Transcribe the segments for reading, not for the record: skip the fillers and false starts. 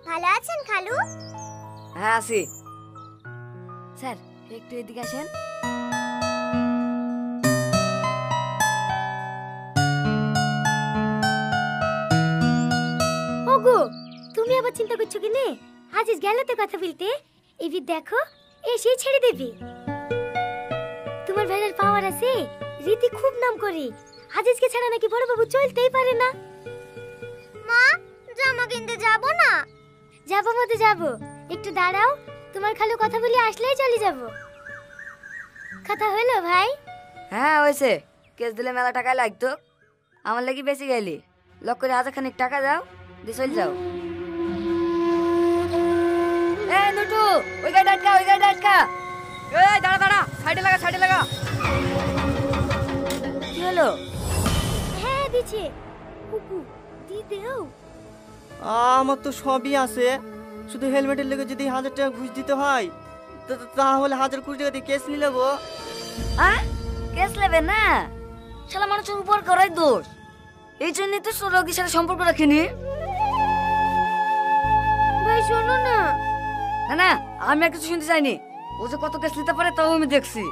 ভালো আছেন খালু? হ্যাঁ আছি। স্যার একটু এদিকে আসেন। ওগো, তুমি আবার চিন্তা করছো কি নে? আজিজ গেল তো কথা বলতে, এবার দেখো এসেই ছেড়ে দেবে। তোমার ভাইয়ের পাওয়ার আছে, রীতি খুব নাম করে। আজিজকে ছাড়া নাকি বড় বাবু চলতেই পারে না। মা, জামা কিনতে যাব না? যাবো মতে যাবো, একটু দাঁড়াও, তোমার খালু কথা বলে আসলেই চলে যাব। কথা হলো ভাই? হ্যাঁ হয়েছে, কেস দিলে মেলা টাকা লাগতো, আমার লাগি বেশি গেলি। লক করে 1000 টাকা দাও, দিয়ে চল যাও। এই নুটু, ওই গাড়ি আটকা, ওই গাড়ি আটকা। এই দাঁড়া দাঁড়া, সাইডে লাগা, সাইডে লাগা। কি হলো? হ্যাঁ দিছে। কুকু দি দেও। আমার তো সবই আছে, শুধু হেলমেটের লেগে যদি 1000 টাকা ঘুষ দিতে হয় তাহলে 1020 টাকা দিয়ে কেস নিয়ে নেবো। কেস নেবে না? শালা মানুষের উপর করাই দোষ, এই জন্যই তো রোগীর সাথে সম্পর্ক রাখিনি। ভাই শোনো না। না না, আমি আর কিছু শুনতে চাইনি। ও যে কত কেস নিতে পারে তাও আমি দেখছি।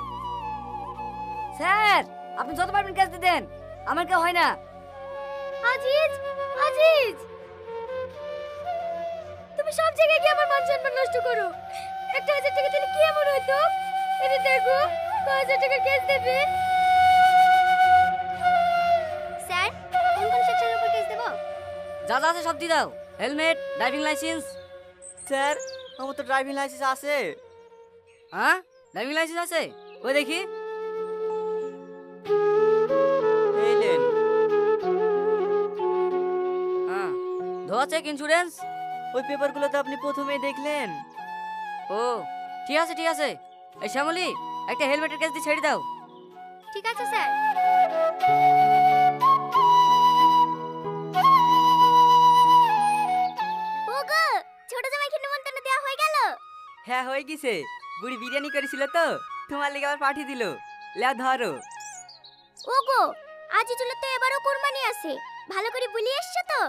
স্যার আপনি যত পারবেন কেস দিয়ে দেন, আমার কেউ হয় না। আজিজ, আজিজ, তুমি সব জায়গায় গিয়ে আমার মান সম্মান নষ্ট করো। একটা 1000 টাকা দিলে কি এমন হতো? এটা দেখো, 1000 টাকা কেস দেবে। স্যার, কোন কোন সেকশনের উপর কেস দেব? যা যা আছে সব দিয়ে দাও। Helmet, driving licence. স্যার আমার তো ড্রাইভিং লাইসেন্স আছে। হ্যাঁ ড্রাইভিং লাইসেন্স আছে, ওই দেখি। এই নেন। হ্যাঁ ধোয়া চেক, ইন্স্যুরেন্স। ওই পেপারগুলো তো আপনি প্রথমেই দেখলেন। ও ঠিক আছে ঠিক আছে। এই শ্যামলী, একটা হেলমেটের কেস দিয়ে ছেড়ে দাও। ঠিক আছে স্যার। ওগো, ছোট জামাইকে নিমন্ত্রণ দেওয়া হয়ে গেল? হ্যাঁ হয়ে গেছে, বুড়ি বিরিয়ানি করেছিল তো, তোমার লেগে আবার পাঠিয়ে দিল। লে ধরো। ওগো, আজিজুলের তো এবারও কুরবানি আছে, ভালো করে বলি এসছো তো?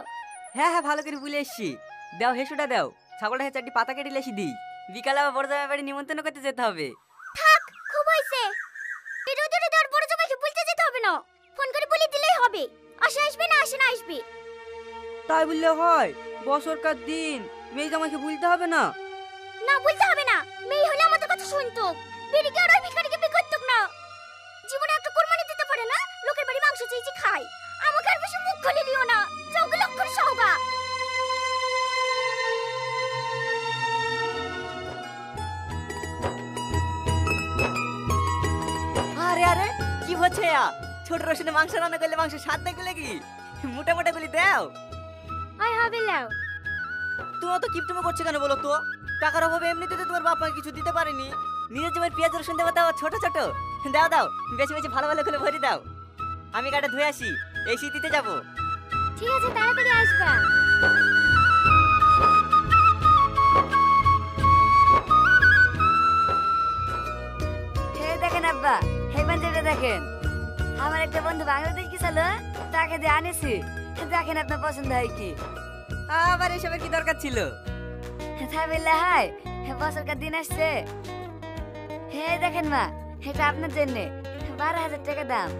হ্যাঁ হ্যাঁ ভালো করে বলে এসছি। দাও হেসুটা দাও, ছাগলটা 4টি পাতা কেটে লেসি দিই। বিকালে আবার বড় জামাই বাড়ি নিমন্ত্রণ করতে যেতে হবে। থাক, খুব হইছে। বিরোধীরা তোর বড় জামাইকে বলতে যেতে হবে না, ফোন করে বলে দিলেই হবে। আসবে না আসে না আসবে। তাই বললে হয়? বছরকার দিন মেয়ে জামাইকে ভুলতে হবে না? না বলতে হবে না, মেয়ে হলে আমাদের কথা শুনতো। বেরিকে আর ওই ভিখারিকে বিয়ে করতো না। জীবনে একটা কুরবানি দিতে পারে না, লোকের বাড়ি মাংস চেয়েছি খায়। আমাকে আর বেশি মুখ খুলে নিও না, চৌকে লক্ষ্য সহগা। আরে আরে কি হচ্ছে? ছোট রসুনে মাংস রান্না করলে মাংস স্বাদ দেখলে কি? মোটা মোটা গুলি দাও। আয় হবে লাও। তোমার তো কিপটুমো করছে কেন বলো তো? টাকার অভাবে এমনিতে তো তোমার বাপ মা কিছু দিতে পারেনি। নিজের জমির পেঁয়াজ রসুন দেবো, তাও ছোট ছোট। দাও দাও, বেশি বেশি ভালো ভালো করে ভরে দাও। আমি গাড়ি ধুয়ে আসি, এই শীতিতে যাবো। ঠিক আছে, তাড়াতাড়ি আসবা। হে দেখেন আব্বা, হে বান্ধবীটা দেখেন। আমার একটা বন্ধু বাংলাদেশ গেছিল, তাকে দিয়ে আনেছি। দেখেন আপনার পছন্দ হয় কি। আবার এসবের কি দরকার ছিল? তাই বললে হয়? বছরকার দিন আসছে। হে দেখেন মা, এটা আপনার জন্য 12,000 টাকা দাম।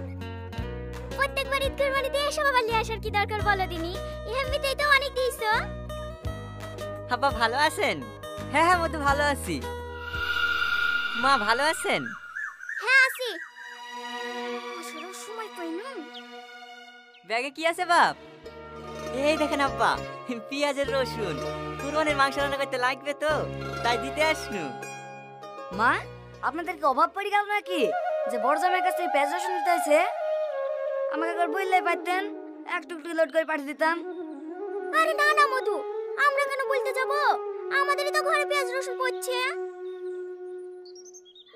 প্রত্যেকবার ঈদ কুরবানিতে এসব আবার নিয়ে আসার কি দরকার বলো দিনি? এমনিতেই তো অনেক দিয়েছো। আব্বা ভালো আছেন? হ্যাঁ হ্যাঁ মতো ভালো আছি। মা ভালো আছেন? হ্যাঁ আছি। আসলে সময় পাই না। ব্যাগে কি আছে বাপ? এই দেখেন আব্বা, পেঁয়াজের রসুন। কুরবানির মাংস রান্না করতে লাগবে তো, তাই দিতে আসনু। মা আপনাদেরকে অভাব পড়ে গেল নাকি যে বড় জামাইয়ের কাছ থেকে পেঁয়াজ রসুন নিতে হয়েছে? আমাকে একবার বললেই পারতেন, একটু একটু লোড করে পাঠিয়ে দিতাম। আরে না না মধু, আমরা কেন বলতে যাব? আমাদেরই তো ঘরে পেঁয়াজ রসুন পড়ছে।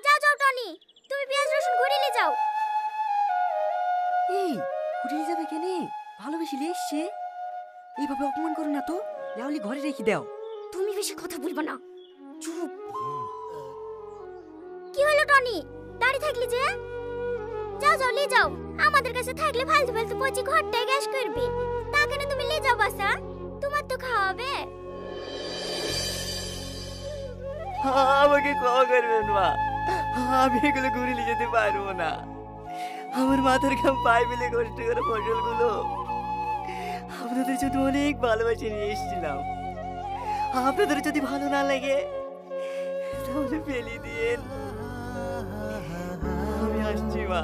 যাও যাও টনি, তুমি পেঁয়াজ রসুন ঘুরে নিয়ে যাও। এই ঘুরিয়ে যাবে কেনে? ভালোবেসে নিয়ে এসছে। এইভাবে অপমান করো না তো, লাউলি ঘরে রেখে দাও। তুমি বেশি কথা বলবে না, চুপ। কি হলো টনি, দাঁড়িয়ে থাকলি যে? যাও যাও নিয়ে যাও, আমাদের কাছে থাকলে ফালতু ফালতু পচি ঘরটায় গ্যাস করবে। তা কেন তুমি নিয়ে যাও বাসা, তোমার তো খাওয়াবে। আমাকে ক্ষমা করবেন মা, আমি এগুলো ঘুরে নিয়ে যেতে পারবো না। আমার মাথার ঘাম পায়ে ফেলে কষ্ট করে ফসলগুলো আপনাদের জন্য অনেক ভালোবাসে নিয়ে এসেছিলাম। আপনাদের যদি ভালো না লাগে তাহলে ফেলে দিন, আমি আসছি মা।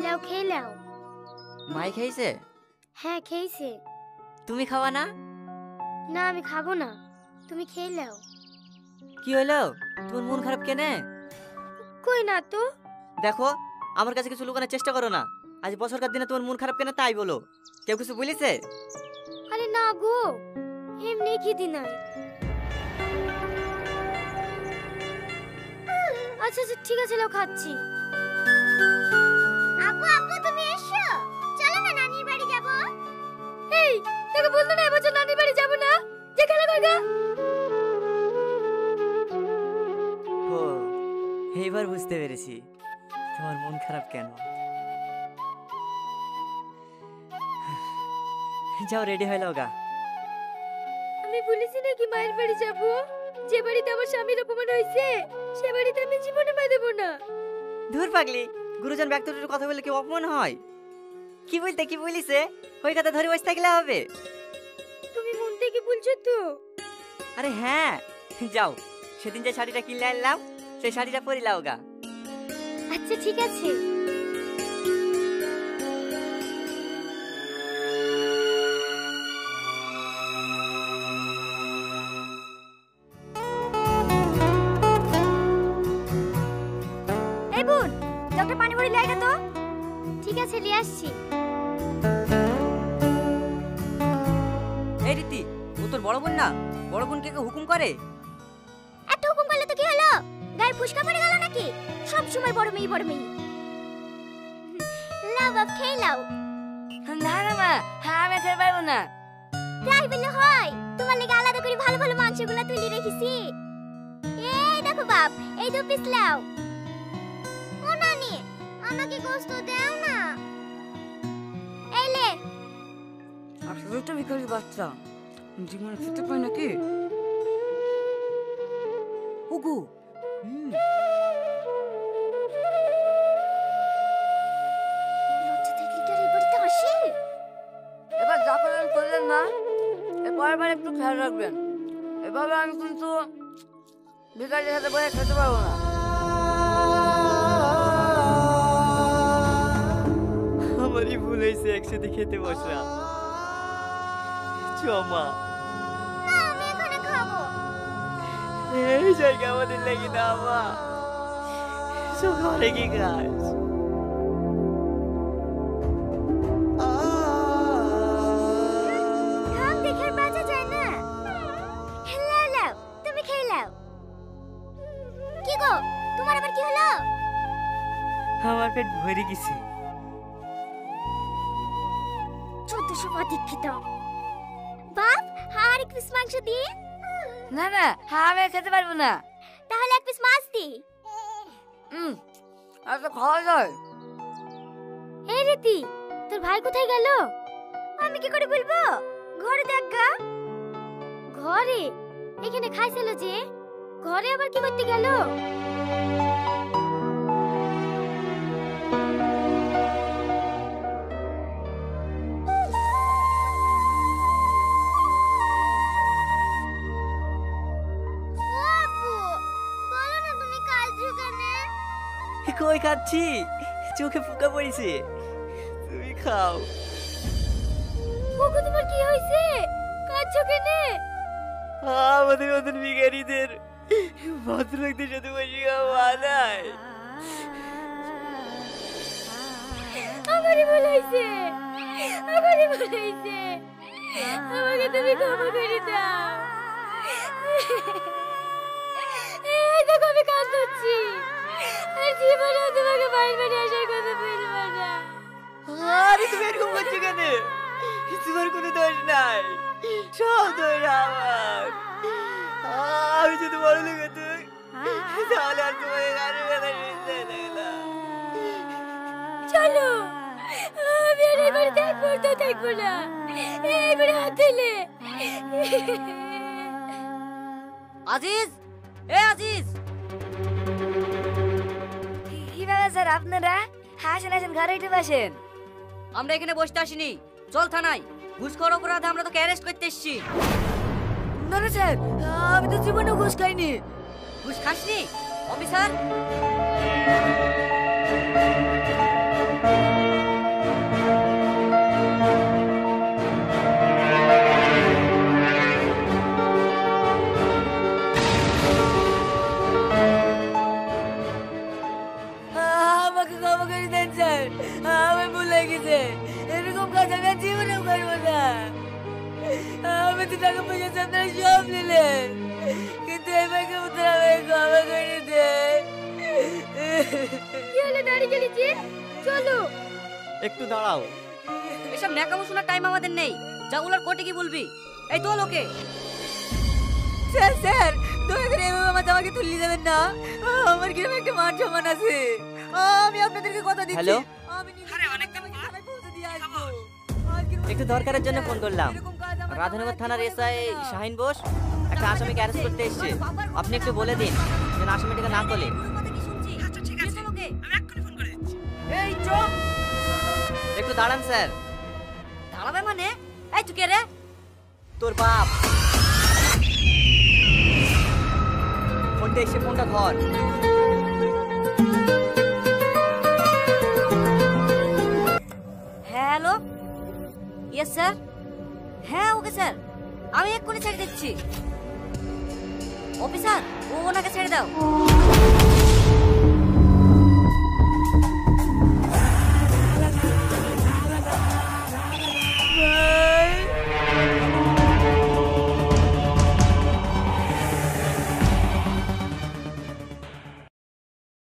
লাও খেয়ে লাও। মাই খাইছে? হ্যাঁ খেয়েছে। তুমি খাওয়া না? না আমি খাবো না, তুমি খেয়ে লাও। কি হলো, তোমার মন খারাপ কেনে? কই না তো। দেখো, আমার কাছে কিছু লুকানোর চেষ্টা করো না। আজ বছরকার দিনে তোমার মন খারাপ কেন তাই বলো। কেউ কিছু বলেছে? আরে না গো, এমনি খিদি নাই। আচ্ছা আচ্ছা ঠিক আছে, লাও খাচ্ছি। আপু আপু তুমি এসো, চলো না নানির বাড়ি যাব। এই তোকে বলতো না এবছর নানির বাড়ি যাব না, যে খেলা করগা। ও, এইবার বুঝতে পেরেছি তোমার মন খারাপ কেন। যাও রেডি হয়ে যাও গা। আমি বলেছি নাকি মায়ের বাড়ি যাব, যে বাড়িতে আমার স্বামীর অপমান হয়েছে সে বাড়িতে আমি জীবনে পা দেব না। ধুর পাগলি, গুরুজন ব্যক্তির কথা বলে কি অপমান হয়? কি বলতে কি বলিছে, ওই কথা ধরে বসে থাকলে হবে? তুমি মন থেকে বলছো তো? আরে হ্যাঁ, যাও সেদিন যে শাড়িটা কিনলে আনলাম সেই শাড়িটা পরে লাও গা। আচ্ছা ঠিক আছে। এই বোন, জগটা পানি ভরে লিয়ে আয় তো। ঠিক আছে নিয়ে আসছি। এই রীতি, ও তোর বড় বোন না? বড় বোনকে কে হুকুম করে? এত হুকুম করলে তো কি হলো, গায়ে ফুসকা পড়ে গেল নাকি? সব সময় বড় মেয়ে বড় মেয়ে। লাও বাপ খেয়ে লাও। না না মা, হ্যাঁ আমি খেতে পারবো না। তাই বলে হয়, তোমার লেগে আলাদা করে ভালো ভালো মাংসগুলো তুলে রেখেছি। এই দেখো বাপ, এই 2 পিস লাও। ও নানি, আমাকে গোশত দাও না। এই লে। আসলে তো ভিখারির বাচ্চা, জীবনে খেতে পায় নাকি? ওগো, লজ্জা থাকলে কি আর এই বাড়িতে আসে? এবার যা করেন করলেন না, পরের বার একটু খেয়াল রাখবেন। এভাবে আমি কিন্তু ভিখারির সাথে বসে খেতে পারবো না। আমারই ভুল হয়েছে একসাথে খেতে বসা। চমা, না আমি এখানে খাবো। এই জায়গা আমাদের লাগি না মা, সকালে কি খাস? খাম দেখে আর বাঁচা যায় না। লাও লাও, তুমি খেয়ে লাও। কি গো, তোমার আবার কি হলো? আমার পেট ভরে গেছে। 1400 দীক্ষিত। বাপ, আর 1 পিস মাংস দি। না না, হ্যাঁ আমি আর খেতে পারবো না। তাহলে 1 পিস মাছ দি। আর তো খাওয়া যায়। এই রীতি, তোর ভাই কোথায় গেল? আমি কি করে বলবো? ঘরে দেখ গা। ঘরে? এখানে খাইছিল যে, ঘরে আবার কি করতে গেল? কই খাচ্ছি, চোখে পোকা পড়েছে, তুমি খাও। ওগো তোমার কি হয়েছে? কাঁদছো কেনে? আমাদের মতন ভিখারিদের ভদ্রলোকদের সাথে বসে খাওয়া নাই। আমারই ভুল হয়েছে, আমারই ভুল হয়েছে। আমাকে তুমি ক্ষমা করে দাও। এই দেখো আমি কাঁদছি, আর জীবনে তোমাকে বাইরে আসার কথা বলবো আরে তুমি এরকম করছো কেন? তোমার কোনো দোষ নাই, সব দোষ আমার। আমি যদি বড় লোক হতাম, তাহলে আর তোমাকে গাড়ি বেঁধে নিতে লাগলাম। চলো, আমি আর এই বাড়িতে এক মুহূর্ত থাকবো না। এই বাড়ি হাত দিলে। আজিজ, এ আজিজ। কি ব্যাপার স্যার আপনারা? আসেন আসেন, ঘরে উঠে বসেন। আমরা এখানে বসতে আসিনি, চল থানায়। ঘুষখোর অপরাধে আমরা তোকে অ্যারেস্ট করতে এসেছি। না না স্যার, আমি তো জীবনে ঘুষ খাইনি। ঘুষ খাসনি অফিসার? আমাকে ক্ষমা করে দেন স্যার, আমি ভুল হয়ে গেছে। এরকম কাজ আমি আর জীবনেও করবো না। আমি তো টাকা পয়সা আপনারা সব নিলেন, কিন্তু এবারকে মতো আমাকে ক্ষমা করে দেন। কি হলো, দাঁড়িয়ে গেলি যে? চলো। একটু দাঁড়াও। এসব ন্যাকামো শোনার টাইম আমাদের নেই। যা বলার কোর্টে কি বলবি? এই তো লোকে। স্যার স্যার, দয়া করে এভাবে আমার জামাকে তুলে যাবেন না। আমার গ্রামে একটা মান সম্মান আছে। আমি আপনাদেরকে কথা দিচ্ছি। হ্যালো? আমি নিজে থানায় পৌঁছে দিয়ে আসবো। একটু দরকারের জন্য ফোন করলাম। রাধানগর থানার এসআই শাহিন বোস একটা আসামিকে অ্যারেস্ট করতে এসেছে। আপনি একটু বলে দিন যেন আসামিটাকে না তোলে। আচ্ছা ঠিক আছে, আমি এক্ষুনি ফোন করে দিচ্ছি। এই চুপ। একটু দাঁড়ান স্যার। দাঁড়াবে মানে? এই তুই কে রে? তোর বাপ। ফোনটা এসে ফোনটা ধর। Hello, yes sir. হ্যাঁ ওকে স্যার, আমি এক্ষুনি ছেড়ে দিচ্ছি। অফিসার, ওনাকে ছেড়ে দাও।